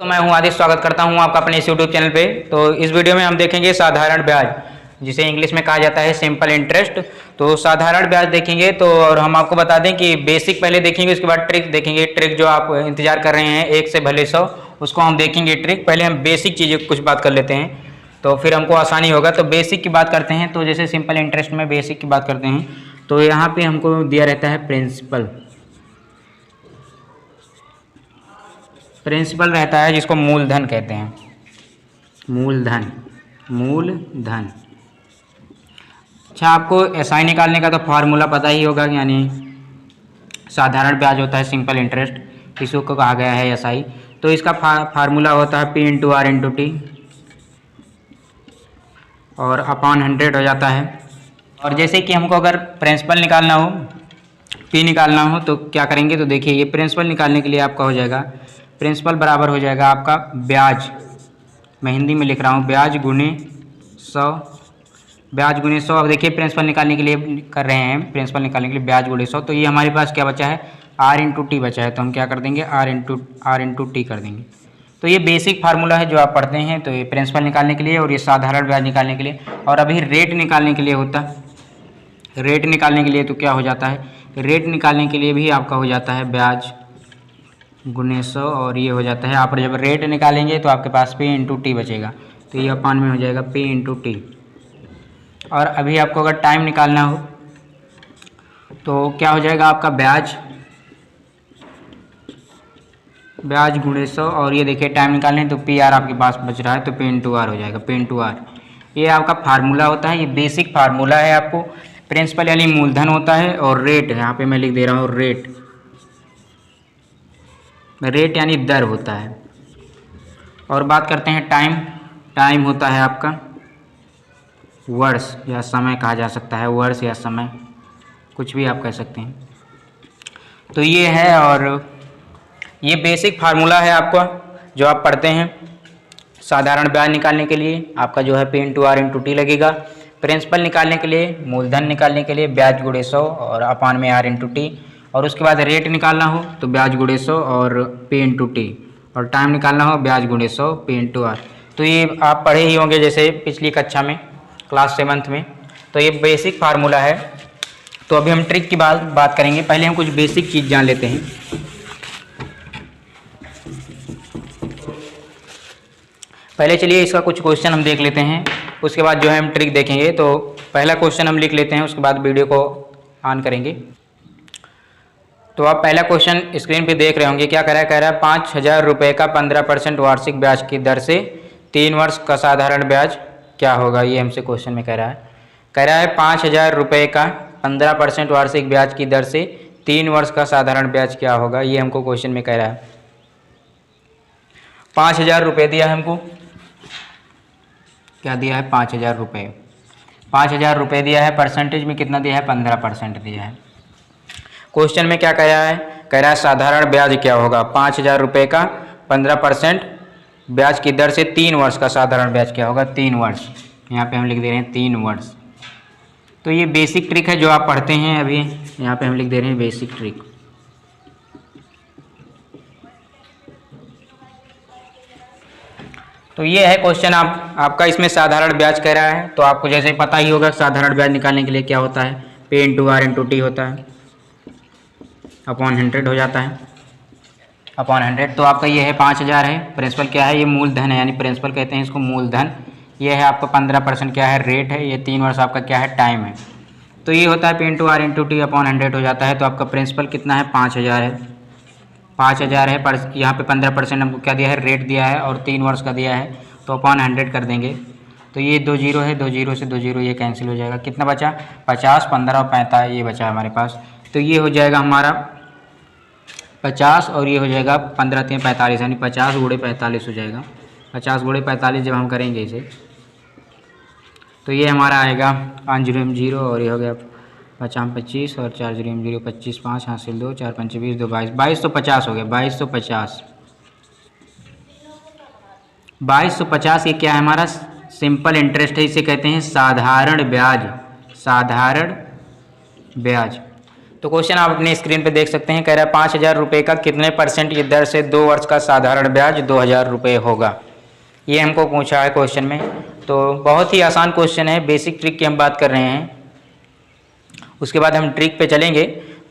तो मैं हूं आदित्य, स्वागत करता हूं आपका अपने इस यूट्यूब चैनल पे। तो इस वीडियो में हम देखेंगे साधारण ब्याज, जिसे इंग्लिश में कहा जाता है सिंपल इंटरेस्ट। तो साधारण ब्याज देखेंगे तो, और हम आपको बता दें कि बेसिक पहले देखेंगे, उसके बाद ट्रिक देखेंगे। ट्रिक जो आप इंतजार कर रहे हैं, 1 से भले 100, उसको हम देखेंगे ट्रिक। पहले हम बेसिक चीज़ें कुछ बात कर लेते हैं, तो फिर हमको आसानी होगा। तो बेसिक की बात करते हैं। तो जैसे सिंपल इंटरेस्ट में बेसिक की बात करते हैं, तो यहाँ पे हमको दिया रहता है प्रिंसिपल। प्रिंसिपल रहता है जिसको मूलधन कहते हैं। मूलधन, मूलधन। अच्छा, आपको एसआई निकालने का तो फार्मूला पता ही होगा, यानी साधारण ब्याज होता है सिंपल इंटरेस्ट, इसको कहा गया है एसआई। तो इसका फार्मूला होता है P/R/T और अपॉन 100 हो जाता है। और जैसे कि हमको अगर प्रिंसिपल निकालना हो, P निकालना हो, तो क्या करेंगे? तो देखिए, ये प्रिंसिपल निकालने के लिए आपका हो जाएगा, प्रिंसिपल बराबर हो जाएगा आपका ब्याज, मैं हिंदी में लिख रहा हूँ, ब्याज गुने 100। ब्याज गुने 100। अब देखिए, प्रिंसिपल निकालने के लिए कर रहे हैं, प्रिंसिपल निकालने के लिए ब्याज गुणे 100। तो ये हमारे पास क्या बचा है? R/T बचा है। तो हम क्या कर देंगे? R/T कर देंगे। तो ये बेसिक फार्मूला है जो आप पढ़ते हैं, तो ये प्रिंसिपल निकालने के लिए और ये साधारण ब्याज निकालने के लिए। और अभी रेट निकालने के लिए होता है, रेट निकालने के लिए तो क्या हो जाता है? रेट निकालने के लिए भी आपका हो जाता है ब्याज गुने 100, और ये हो जाता है, आप जब रेट निकालेंगे तो आपके पास P/T बचेगा। तो ये अपान में हो जाएगा P/T। और अभी आपको अगर टाइम निकालना हो तो क्या हो जाएगा आपका? ब्याज गुणे 100, और ये देखिए टाइम निकालने तो PR आपके पास बच रहा है, तो P/R हो जाएगा, P/R। ये आपका फार्मूला होता है, ये बेसिक फार्मूला है। आपको प्रिंसिपल यानी मूलधन होता है, और रेट यहाँ पे मैं लिख दे रहा हूँ, रेट यानी दर होता है। और बात करते हैं टाइम। टाइम होता है आपका वर्ष या समय कहा जा सकता है, वर्ष या समय, कुछ भी आप कह सकते हैं। तो ये है, और ये बेसिक फार्मूला है आपका जो आप पढ़ते हैं साधारण ब्याज निकालने के लिए। आपका जो है P/R/T लगेगा। प्रिंसिपल निकालने के लिए, मूलधन निकालने के लिए ब्याज गुणे 100 और अपान में R/T। और उसके बाद रेट निकालना हो तो ब्याज गुणे 100 और P/T, और टाइम निकालना हो ब्याज गुणे 100 P/R। तो ये आप पढ़े ही होंगे जैसे पिछली कक्षा में, क्लास 7th में। तो ये बेसिक फार्मूला है। तो अभी हम ट्रिक की बात करेंगे। पहले हम कुछ बेसिक चीज़ जान लेते हैं। पहले चलिए इसका कुछ क्वेश्चन हम देख लेते हैं, उसके बाद जो है हम ट्रिक देखेंगे। तो पहला क्वेश्चन हम लिख लेते हैं, उसके बाद वीडियो को ऑन करेंगे। तो आप पहला क्वेश्चन स्क्रीन पे देख रहे होंगे, क्या कह रहा है 5,000 रुपये का 15% वार्षिक ब्याज की दर से 3 वर्ष का साधारण ब्याज क्या होगा? ये हमसे क्वेश्चन में कह रहा है 5,000 रुपये का 15% वार्षिक ब्याज की दर से 3 वर्ष का साधारण ब्याज क्या होगा? ये हमको क्वेश्चन में कह रहा है। 5,000 रुपये दिया है हमको, क्या दिया है? 5,000 रुपये। 5,000 रुपये दिया है, परसेंटेज में कितना दिया है? 15% दिया है। क्वेश्चन में क्या कह रहा है साधारण ब्याज क्या होगा? 5,000 रुपये का 15% ब्याज की दर से 3 वर्ष का साधारण ब्याज क्या होगा? 3 वर्ष। यहाँ पे हम लिख दे रहे हैं 3 वर्ष। तो ये बेसिक ट्रिक है जो आप पढ़ते हैं। अभी यहाँ पे हम लिख दे रहे हैं बेसिक ट्रिक। तो ये है क्वेश्चन आपका, इसमें साधारण ब्याज कह रहा है। तो आपको जैसे पता ही होगा साधारण ब्याज निकालने के लिए क्या होता है? P/R/T होता है, अपॉन 100 हो जाता है, अपॉन 100। तो आपका ये है 5,000 है, प्रिंसिपल क्या है? ये मूलधन है, यानी प्रिंसिपल कहते हैं इसको मूलधन। ये है आपका 15% क्या है? रेट है। ये 3 वर्ष आपका क्या है? टाइम है। तो ये होता है P/R/T अपॉन 100 हो जाता है। तो आपका प्रिंसिपल कितना है? 5,000 है, 5,000 है। पर यहाँ पे 15% हमको क्या दिया है? रेट दिया है, और 3 वर्ष का दिया है, तो अपॉन 100 कर देंगे। तो ये 2 जीरो है, 2 जीरो से 2 जीरो ये कैंसिल हो जाएगा। कितना बचा? 50, 15 और 45 ये बचा हमारे पास। तो ये हो जाएगा हमारा 50, और ये हो जाएगा 15 3 45, यानी 50 गुणे 45 हो जाएगा। 50 गुणे 45 जब हम करेंगे इसे, तो ये हमारा आएगा 5 0 0, और ये हो गया 5 25 और 4 0 0 25, 5 हासिल 2, 4 5 20, 2 22, 2250 हो गया। 2250, 2250 ये क्या है? हमारा सिंपल इंटरेस्ट है, इसे कहते हैं साधारण ब्याज। साधारण ब्याज तो क्वेश्चन आप अपने स्क्रीन पे देख सकते हैं, कह रहा है 5,000 रुपये का कितने % की दर से 2 वर्ष का साधारण ब्याज 2,000 रुपये होगा। ये हमको पूछा है क्वेश्चन में। तो बहुत ही आसान क्वेश्चन है, बेसिक ट्रिक की हम बात कर रहे हैं। उसके बाद हम ट्रिक पे चलेंगे,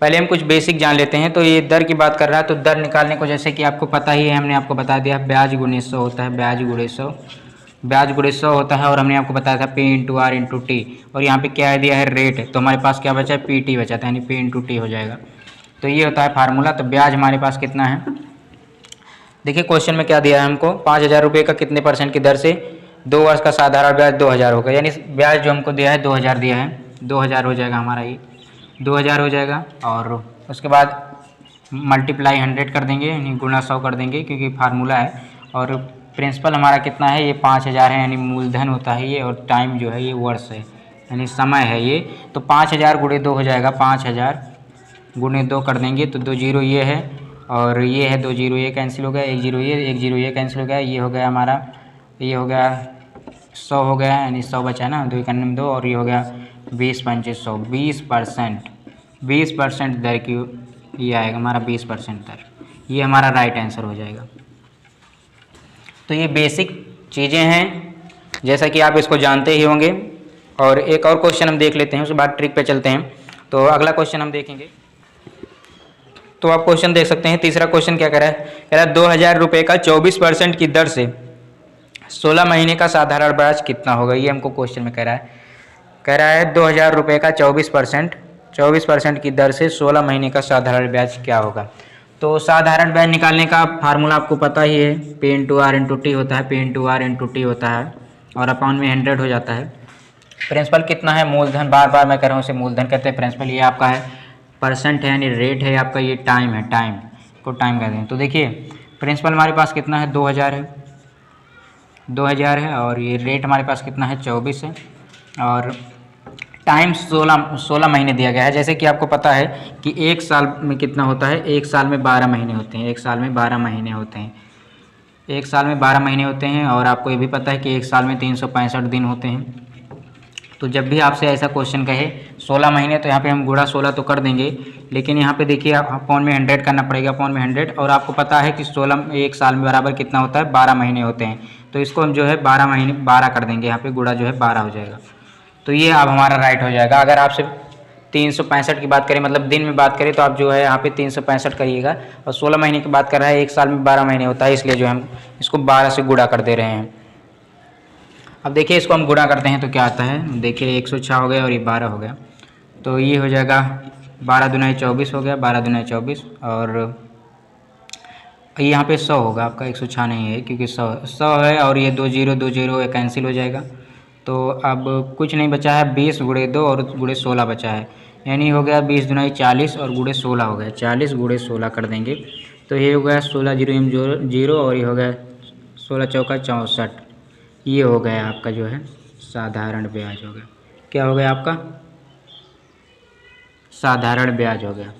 पहले हम कुछ बेसिक जान लेते हैं। तो ये दर की बात कर रहा है, तो दर निकालने को जैसे कि आपको पता ही है, हमने आपको बता दिया ब्याज गुणे 100 होता है, ब्याज गुणे 100 होता है। और हमने आपको बताया था P into R into T, और यहाँ पे क्या दिया है रेट, तो हमारे पास क्या बचा है PT बचा था, यानी P इंटू टी हो जाएगा। तो ये होता है फार्मूला। तो ब्याज हमारे पास कितना है, देखिए क्वेश्चन में क्या दिया है हमको, 5,000 रुपये का कितने % की दर से 2 वर्ष का साधारण ब्याज 2,000 होगा, यानी ब्याज जो हमको दिया है 2,000 दिया है, 2,000 हो जाएगा हमारा, ये 2,000 हो जाएगा। और उसके बाद मल्टीप्लाई 100 कर देंगे, यानी गुणा 100 कर देंगे, क्योंकि फार्मूला है। और प्रिंसिपल हमारा कितना है, ये 5,000 है, यानी मूलधन होता है ये, और टाइम जो है ये वर्ष है, यानी समय है ये। तो 5,000 गुणे 2 हो जाएगा, 5,000 गुणे 2 कर देंगे तो 2 जीरो ये है, और ये है 2 जीरो ये कैंसिल हो गया, 1 जीरो ये कैंसिल हो गया, ये हो गया हमारा, ये हो गया 100 हो गया, यानी 100 बचा ना, 2 1 2, और ये हो गया 20 पंचे 100, 20% दर की ये आएगा हमारा, 20% दर, ये हमारा राइट आंसर हो जाएगा। तो ये बेसिक चीज़ें हैं, जैसा कि आप इसको जानते ही होंगे। और एक और क्वेश्चन हम देख लेते हैं, उसके बाद ट्रिक पे चलते हैं। तो अगला क्वेश्चन हम देखेंगे, तो आप क्वेश्चन देख सकते हैं। तीसरा क्वेश्चन क्या कह रहा है, कह रहा है 2,000 रुपये का 24% की दर से 16 महीने का साधारण ब्याज कितना होगा। ये हमको क्वेश्चन में कह रहा है 2,000 रुपये का 24% की दर से 16 महीने का साधारण ब्याज क्या होगा। तो साधारण ब्याज निकालने का फार्मूला आपको पता ही है, P into R into T होता है, P into R into T होता है, और अपॉन में 100 हो जाता है। प्रिंसिपल कितना है, मूलधन, बार बार मैं कह रहा हूँ, उसे मूलधन कहते हैं। प्रिंसिपल ये आपका है, % है, यानी रेट है आपका, ये टाइम है, टाइम को टाइम कहते हैं। तो देखिए प्रिंसिपल हमारे पास कितना है, 2,000 है, और ये रेट हमारे पास कितना है, 24 है, और टाइम 16 महीने दिया गया है। जैसे कि आपको पता है कि एक साल में कितना होता है, एक साल में 12 महीने होते हैं, एक साल में 12 महीने होते हैं, और आपको ये भी पता है कि एक साल में 365 दिन होते हैं। तो जब भी आपसे ऐसा क्वेश्चन कहे 16 महीने, तो यहाँ पे हम गुणा 16 तो कर देंगे, लेकिन यहाँ पे देखिए अपॉन में 100 करना पड़ेगा, अपॉन में 100। और आपको पता है कि 16 एक साल में बराबर कितना होता है, 12 महीने होते हैं। तो इसको हम जो है 12 कर देंगे, यहाँ पे गुणा जो है 12 हो जाएगा। तो ये अब हमारा राइट हो जाएगा। अगर आपसे 365 की बात करें, मतलब दिन में बात करें, तो आप जो है यहाँ पे 365 करिएगा, और 16 महीने की बात कर रहा है, एक साल में 12 महीने होता है, इसलिए जो हम इसको 12 से गुणा कर दे रहे हैं। अब देखिए इसको हम गुणा करते हैं तो क्या आता है, देखिए 106 हो गया और ये 12 हो गया, तो ये हो जाएगा 12 दूना 24 हो गया, 12 दूना 24, और यहाँ पे 100 होगा आपका, 106 नहीं है, क्योंकि 100 है, और ये 2 जीरो कैंसिल हो जाएगा। तो अब कुछ नहीं बचा है, 20 गुणे 2 और गुणे 16 बचा है, यानी हो गया 20 दूना 40 और गुणे 16 हो गया, 40 गुणे 16 कर देंगे तो ये हो गया 16 जीरो और ये हो गया 16 चौका 64। ये हो गया आपका जो है साधारण ब्याज हो गया। क्या हो गया आपका? साधारण ब्याज हो गया।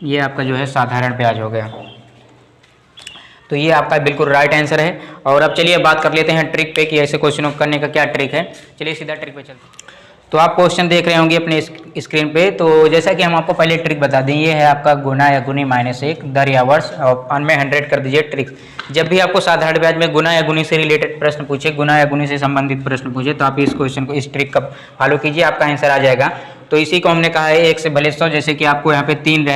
ये आपका जो है साधारण ब्याज हो गया। तो ये आपका बिल्कुल राइट आंसर है। और अब चलिए बात कर लेते हैं ट्रिक पे कि ऐसे क्वेश्चनों को करने का क्या ट्रिक है। चलिए सीधा ट्रिक पे चलते हैं। तो आप क्वेश्चन देख रहे होंगे अपने स्क्रीन पे। तो जैसा कि हम आपको पहले ट्रिक बता दें, ये है आपका गुना या गुनी -1 दर या वर्ष और अन में 100 कर दीजिए। ट्रिक जब भी आपको साधारण ब्याज में गुना या गुनी से रिलेटेड प्रश्न पूछे, गुना या गुनी से संबंधित प्रश्न पूछे, तो आप इस क्वेश्चन को, इस ट्रिक का फॉलो कीजिए, आपका आंसर आ जाएगा। तो इसी को हमने कहा है 1 से भले 100। जैसे कि आपको यहाँ पे 3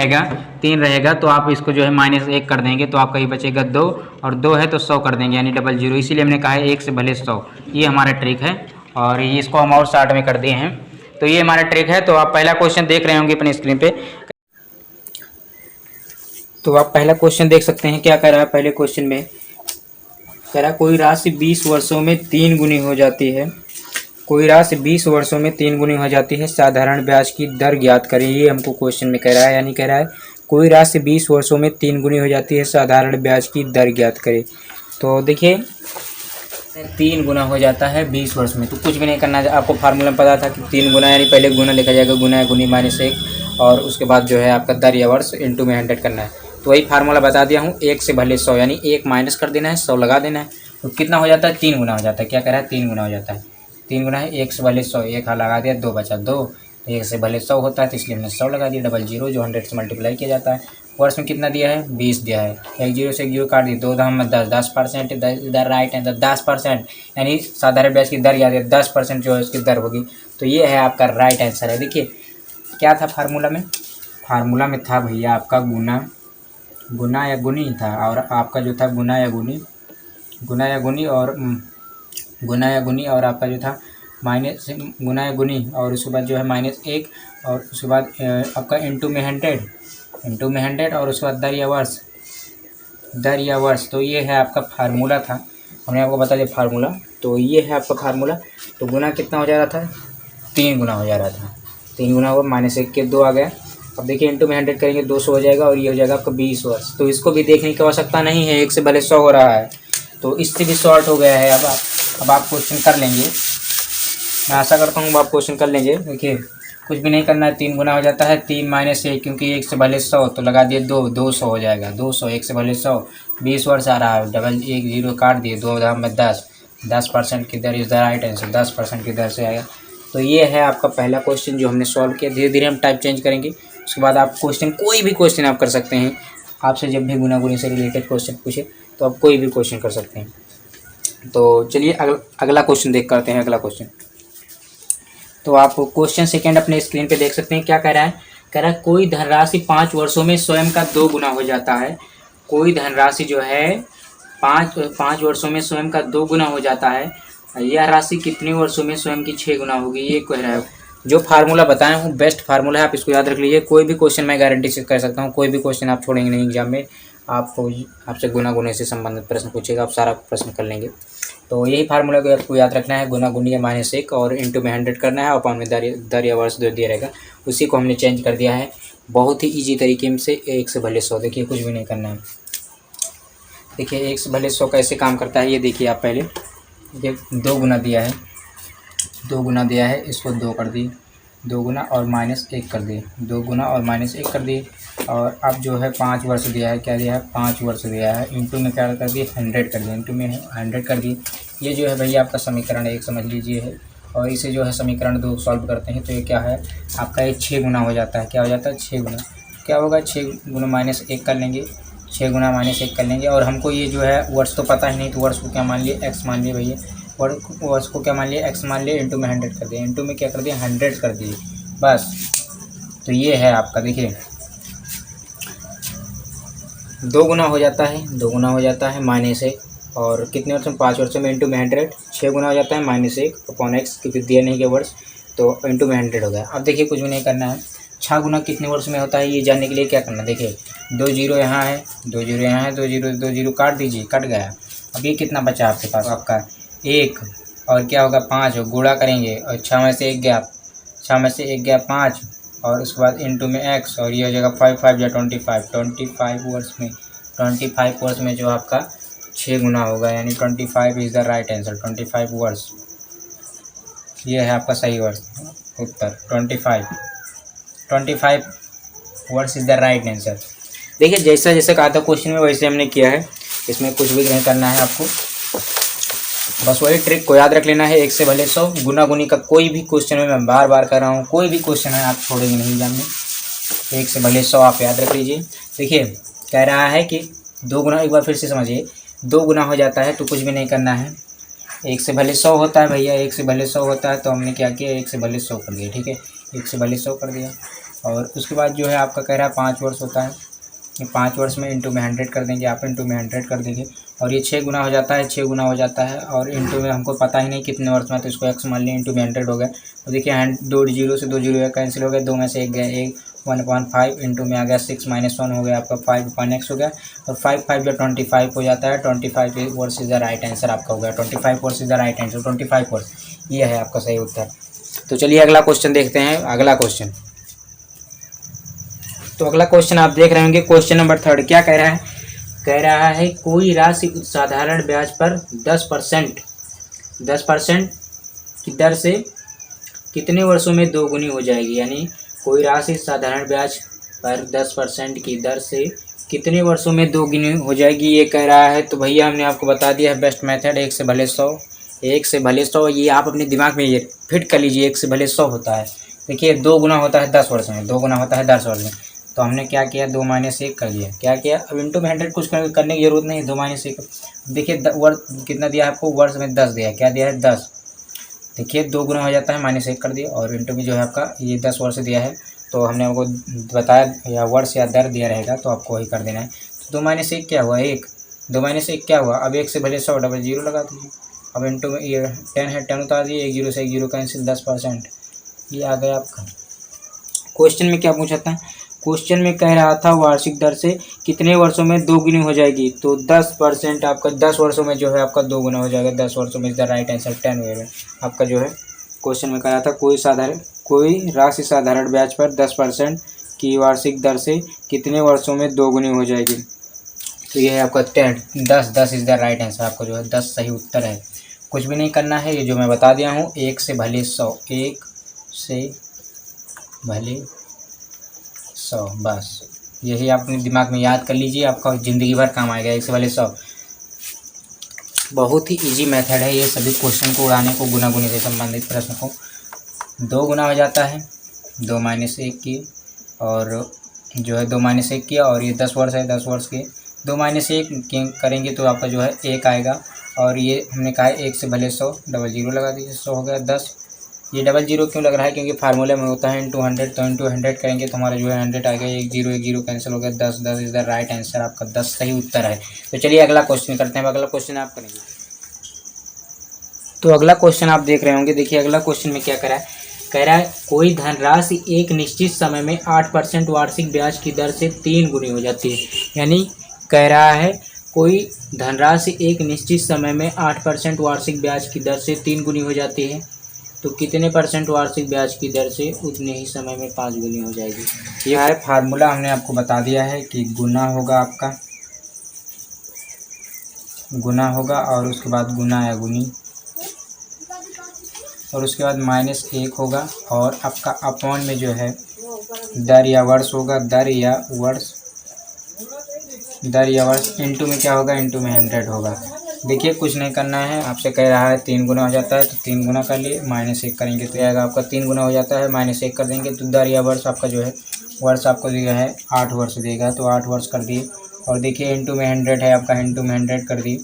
रहेगा तो आप इसको जो है -1 कर देंगे तो आपका ये बचेगा 2 और 2 है तो 100 कर देंगे यानी 00। इसीलिए हमने कहा है 1 से भले 100। ये हमारा ट्रिक है और ये इसको हम और 60 में कर दिए हैं। तो ये हमारा ट्रिक है। तो आप पहला क्वेश्चन देख रहे होंगे अपने स्क्रीन पे। तो आप पहला क्वेश्चन देख सकते हैं। क्या कह रहा है पहले क्वेश्चन में? कह रहा है कोई राशि 20 वर्षों में 3 गुनी हो जाती है। कोई राशि 20 वर्षों में 3 गुनी हो जाती है, साधारण ब्याज की दर ज्ञात करें। ये हमको क्वेश्चन में कह रहा है, यानी कह रहा है कोई राशि 20 वर्षों में 3 गुनी हो जाती है, साधारण ब्याज की दर ज्ञात करें। तो देखिए 3 गुना हो जाता है 20 वर्ष में, तो कुछ भी नहीं करना है। आपको फार्मूला में पता था कि 3 गुना यानी पहले गुना लिखा जाएगा, गुना या गुनी -1 और उसके बाद जो है आपका दर या वर्ष इंटू में 100 करना है। तो वही फार्मूला बता दिया हूँ। 1 से भले 100 यानी 1 माइनस कर देना है, 100 लगा देना है। तो कितना हो जाता है? 3 गुना हो जाता है। क्या कह रहा है? 3 गुना हो जाता है। 3 गुना है 1 से भले 100, एक लगा दिया 2 बचा 2, 1 से भले 100 होता है तो इसलिए हमने 100 लगा दिया। 00 जो 100 से मल्टीप्लाई किया जाता है। वर्ष में कितना दिया है 20 दिया है, 1 0 से 1 0 काट दिए, 2 धाम में 10, 10% इधर राइट आंसर 10%, यानी साधारण ब्याज की दर याद है 10% जो है उसकी दर होगी। तो ये है आपका राइट आंसर है। देखिए क्या था फार्मूला में था भैया आपका गुना या गुनी था, और आपका जो था गुना या गुनी और आपका जो था माइनस गुना या गुनी, और उसके बाद जो है -1, और उसके बाद आपका इंटू में 100 और उसके बाद दर या वर्ष। तो ये है आपका फार्मूला था, हमने आपको बता दिया फार्मूला। तो ये है आपका फार्मूला। तो गुना कितना हो जा रहा था 3 गुना हो जा रहा था, 3 गुना हुआ -1 के 2 आ गया। अब देखिए इंटू में 100 करेंगे 200 हो जाएगा, और ये हो जाएगा आपका 20 वर्ष। तो इसको भी देखने की आवश्यकता नहीं है, 1 से भले 100 हो रहा है तो इससे भी सॉल्व हो गया है। अब आप क्वेश्चन कर लेंगे, मैं आशा करता हूँ आप क्वेश्चन कर लेंगे। देखिए कुछ भी नहीं करना है, 3 गुना हो जाता है 3 - 1, क्योंकि 1 से भले 100 तो लगा दिए 200 हो जाएगा 200, 1 से भले 100, 20 वर्ष आ रहा है, डबल 1 0 काट दिए, 2 धाम में 10% की दर इस दर राइट आंसर 10% की दर से आएगा। तो ये है आपका पहला क्वेश्चन जो हमने सॉल्व किया। धीरे धीरे हम टाइप चेंज करेंगे, उसके बाद आप क्वेश्चन कोई भी क्वेश्चन आप कर सकते हैं। आपसे जब भी गुना गुनी से रिलेटेड क्वेश्चन पूछे तो आप कोई भी क्वेश्चन कर सकते हैं। तो चलिए अगला क्वेश्चन देख करते हैं। अगला क्वेश्चन तो आप क्वेश्चन सेकंड अपने स्क्रीन पे देख सकते हैं। क्या कह रहा है कोई धनराशि 5 वर्षों में स्वयं का 2 गुना हो जाता है। कोई धनराशि जो है 5 वर्षों में स्वयं का 2 गुना हो जाता है, यह राशि कितने वर्षों में स्वयं की 6 गुना होगी, ये कह रहा है। जो फार्मूला बताया हूँ बेस्ट फार्मूला है, आप इसको याद रख लीजिए। कोई भी क्वेश्चन मैं गारंटी से कर सकता हूँ, कोई भी क्वेश्चन आप छोड़ेंगे नहीं एग्जाम में। आपसे गुना गुने से संबंधित प्रश्न पूछेगा, आप सारा प्रश्न कर लेंगे। तो यही फार्मूला को आपको याद रखना है, गुना गुनी या -1 और इंटू में 100 करना है, अपॉन में दर या वर्ष जो दिया रहेगा उसी को हमने चेंज कर दिया है बहुत ही ईजी तरीके से। 1 से भले 100, देखिए कुछ भी नहीं करना है। देखिए 1 से भले 100 कैसे काम करता है ये देखिए आप पहले। ये 2 गुना दिया है, 2 गुना दिया है, इसको 2 कर दिए, 2 गुना और -1 कर दिए, 2 गुना और -1 कर दिए। और अब जो है 5 वर्ष दिया है, क्या दिया है 5 वर्ष दिया है, इंटू में क्या कर दिए 100 कर दिए, इंटू में 100 कर दिए। ये जो है भैया आपका समीकरण 1 समझ लीजिए है, और इसे जो है समीकरण 2 सॉल्व करते हैं तो ये क्या है आपका, ये 6 गुना हो जाता है। क्या हो जाता है 6 गुना, क्या होगा 6 गुना -1 कर लेंगे, 6 गुना -1 कर लेंगे। और हमको ये जो है वर्ष तो पता ही नहीं, तो वर्ष को क्या मान लिए x मान लिए भैया, वर्ष को क्या मान लिए x मान लिए, इंटू में 100 कर दिए, इंटू में क्या कर दिया 100 कर दिए बस। तो ये है आपका, देखिए 2 गुना हो जाता है, 2 गुना हो जाता है -1, और कितने वर्ष में 5 वर्षों में, इंटू में 100, 6 गुना हो जाता है -1 अपॉन x, क्योंकि दिया नहीं के वर्ष तो इंटू में 100 हो गया। अब देखिए कुछ भी नहीं करना है, 6 गुना कितने वर्ष में होता है ये जानने के लिए क्या करना है, देखिए 2 0 यहाँ है, 2 0 यहाँ है, 2 0 काट दीजिए, कट गया। अब ये कितना बचा आपके पास, आपका 1 और क्या होगा 5, गुणा करेंगे और 6 में से 1 गया, 6 में से 1 गया 5, और उसके बाद इंटू में x, और ये हो जाएगा 5 5 या 25 वर्ष में जो आपका 6 गुना होगा, यानी 25 इज़ द राइट आंसर। 25 वर्ष ये है आपका सही वर्ष उत्तर, 25 वर्ष इज़ द राइट आंसर। देखिए जैसा जैसा कहा था क्वेश्चन में वैसे हमने किया है, इसमें कुछ भी नहीं करना है आपको, बस वही ट्रिक को याद रख लेना है। 1 से भले 100 गुना गुनी का कोई भी क्वेश्चन है, मैं बार बार कर रहा हूँ, कोई भी क्वेश्चन है आप छोड़ेंगे नहीं एग्जाम में। 1 से भले 100 आप याद रख लीजिए। देखिए कह रहा है कि 2 गुना, एक बार फिर से समझिए, 2 गुना हो जाता है तो कुछ भी नहीं करना है। 1 से भले 100 होता है भैया, 1 से भले 100 होता है तो हमने क्या किया 1 से भले 100 कर दिया, ठीक है 1 से भले 100 कर दिया। और उसके बाद जो है आपका कह रहा है 5 वर्ष होता है, 5 वर्ष में इंटू में 100 कर देंगे, आप इंटू में 100 कर देंगे, और ये 6 गुना हो जाता है, 6 गुना हो जाता है, और इंटू में हमको पता ही नहीं कितने वर्ष में, तो इसको x मान लिया, इंटू में 100 हो गया। तो देखिए 2 0 से 2 0 कैंसिल हो गया, 2 में से 1 गया, 1/5 इंटू में आ गया 6 - 1 हो गया आपका 5/x हो गया, और 5 5 या 25 हो जाता है। 25 वर्ष इज द राइट आंसर आपका हो गया, 25 वर्ष इज द राइट आंसर, 25 वर्ष ये है आपका सही उत्तर। तो चलिए अगला क्वेश्चन देखते हैं। अगला क्वेश्चन, तो अगला क्वेश्चन आप देख रहे होंगे, क्वेश्चन नंबर 3 क्या कह रहा है कोई राशि साधारण ब्याज पर 10% की दर से कितने वर्षों में 2 गुनी हो जाएगी। यानी कोई राशि साधारण ब्याज पर 10% की दर से कितने वर्षों में 2 गुनी हो जाएगी ये कह रहा है। तो भैया हमने आपको बता दिया है बेस्ट मेथड, 1 से भले 100, 1 से भले 100, ये आप अपने दिमाग में ये फिट कर लीजिए, 1 से भले 100 होता है। देखिए 2 गुना होता है 10 वर्ष में, 2 गुना होता है 10 वर्ष में। तो हमने क्या किया, 2 - 1 कर दिया। क्या किया, अब इंटू में 100 कुछ करने की जरूरत नहीं है, 2 - 1। देखिए वर्ष कितना दिया है आपको, वर्ष में 10 दिया है। क्या दिया है, 10। देखिए 2 गुना हो जाता है, -1 कर दिया, और इंटू में जो है आपका ये 10 वर्ष दिया है। तो हमने आपको बताया, या वर्ष या दर दिया रहेगा तो आपको वही कर देना है। तो 2 - 1 क्या हुआ, 1। 2 - 1 क्या हुआ, अब 1 से भले 100, डबल जीरो लगा दीजिए। अब इंटू में ये 10 है, 10 उतार दिए, 1 जीरो से 1 जीरो कैंसिल, 10%। ये आ गया आपका। क्वेश्चन में क्या पूछा था, क्वेश्चन में कह रहा था वार्षिक दर से कितने वर्षों में 2 गुनी हो जाएगी। तो 10% आपका 10 वर्षों में जो है आपका 2 गुना हो जाएगा। 10 वर्षों में इज द राइट आंसर। 10 वे में आपका जो है क्वेश्चन में कह रहा था कोई राशि साधारण ब्याज पर 10% की वार्षिक दर से कितने वर्षों में 2 गुनी हो जाएगी। तो ये है आपका 10 इज द राइट आंसर। आपका जो है 10 सही उत्तर है। कुछ भी नहीं करना है, ये जो मैं बता दिया हूँ, 1 से भले 100, 1 से भले 100, बस यही आप अपने दिमाग में याद कर लीजिए, आपका ज़िंदगी भर काम आएगा। 1 से भले 100 बहुत ही इजी मेथड है ये सभी क्वेश्चन को उड़ाने को, गुना गुनी से संबंधित प्रश्न को। 2 गुना हो जाता है 2 - 1 की, और जो है 2 - 1 किया, और ये 10 वर्ष है, 10 वर्ष के 2 - 1 करेंगे तो आपका जो है 1 आएगा। और ये हमने कहा है 1 से भले 100, डबल जीरो लगा दीजिए, 100 हो गया 10। ये डबल जीरो क्यों लग रहा है, क्योंकि फार्मूले में होता है इंटू 100, तो इंटू 100 करेंगे तो हमारा जो है 100 आ गया। 1 जीरो कैंसिल हो गया, 10 इज द राइट आंसर। आपका 10 सही उत्तर है। तो चलिए अगला क्वेश्चन करते हैं। अगला क्वेश्चन आप करेंगे। तो अगला क्वेश्चन आप देख रहे होंगे। देखिए अगला क्वेश्चन में क्या कह रहा है कोई धनराशि एक निश्चित समय में 8% वार्षिक ब्याज की दर से 3 गुनी हो जाती है। यानी कह रहा है कोई धनराशि एक निश्चित समय में 8% वार्षिक ब्याज की दर से 3 गुनी हो जाती है, तो कितने % वार्षिक ब्याज की दर से उतने ही समय में 5 गुनी हो जाएगी। यह है फार्मूला, हमने आपको बता दिया है कि गुना होगा आपका, गुना होगा, और उसके बाद गुना या गुनी, और उसके बाद -1 होगा, और आपका अपॉन में जो है दर या वर्ष होगा। दर या वर्ष इंटू में क्या होगा, इंटू में 100 होगा। देखिए कुछ नहीं करना है, आपसे कह रहा है 3 गुना हो जाता है तो 3 गुना कर लिए, -1 करेंगे तो आएगा आपका 3 गुना हो जाता है, -1 कर देंगे तो दर या वर्ष आपका जो है, वर्ष आपको दिया है 8 वर्ष देगा, तो 8 वर्ष कर दिए। और देखिए इंटू में 100 है आपका, इंटू में 100 कर दिए।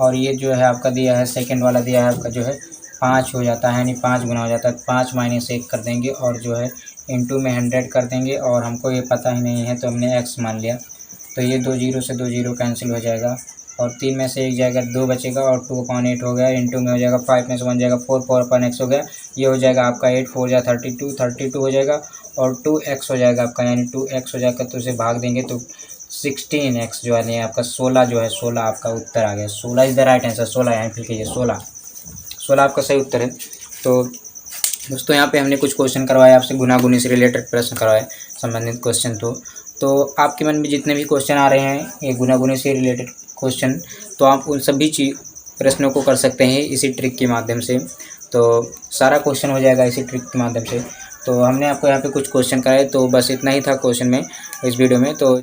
और ये जो है आपका दिया है, सेकेंड वाला दिया है आपका जो है 5 हो जाता है, यानी 5 गुना हो जाता है। 5 - 1 कर देंगे, और जो है इंटू में 100 कर देंगे, और हमको ये पता ही नहीं है तो हमने x मान लिया। तो ये 2 जीरो से 2 जीरो कैंसिल हो जाएगा, और 3 में से 1 जाएगा, 2 बचेगा, और 2/8 हो गया। इंटू में हो जाएगा 5 में से 1 जाएगा, 4/x हो गया। ये हो जाएगा आपका 8, 4 जा 32 हो जाएगा, और 2x हो जाएगा आपका, यानी 2x हो जाएगा। तो उसे भाग देंगे तो 16x जो है आपका 16 जो है 16 आपका उत्तर आ गया। 16 इज द राइट आंसर। 16 यहाँ फिल कीजिए, 16 आपका सही उत्तर है। तो दोस्तों यहाँ पे हमने कुछ क्वेश्चन करवाए आपसे, गुना गुनी से रिलेटेड प्रश्न करवाए, संबंधित क्वेश्चन। तो आपके मन में जितने भी क्वेश्चन आ रहे हैं ये गुना गुनी से रिलेटेड क्वेश्चन, तो आप उन सभी प्रश्नों को कर सकते हैं इसी ट्रिक के माध्यम से। तो सारा क्वेश्चन हो जाएगा इसी ट्रिक के माध्यम से। तो हमने आपको यहाँ पे कुछ क्वेश्चन कराए, तो बस इतना ही था क्वेश्चन में इस वीडियो में। तो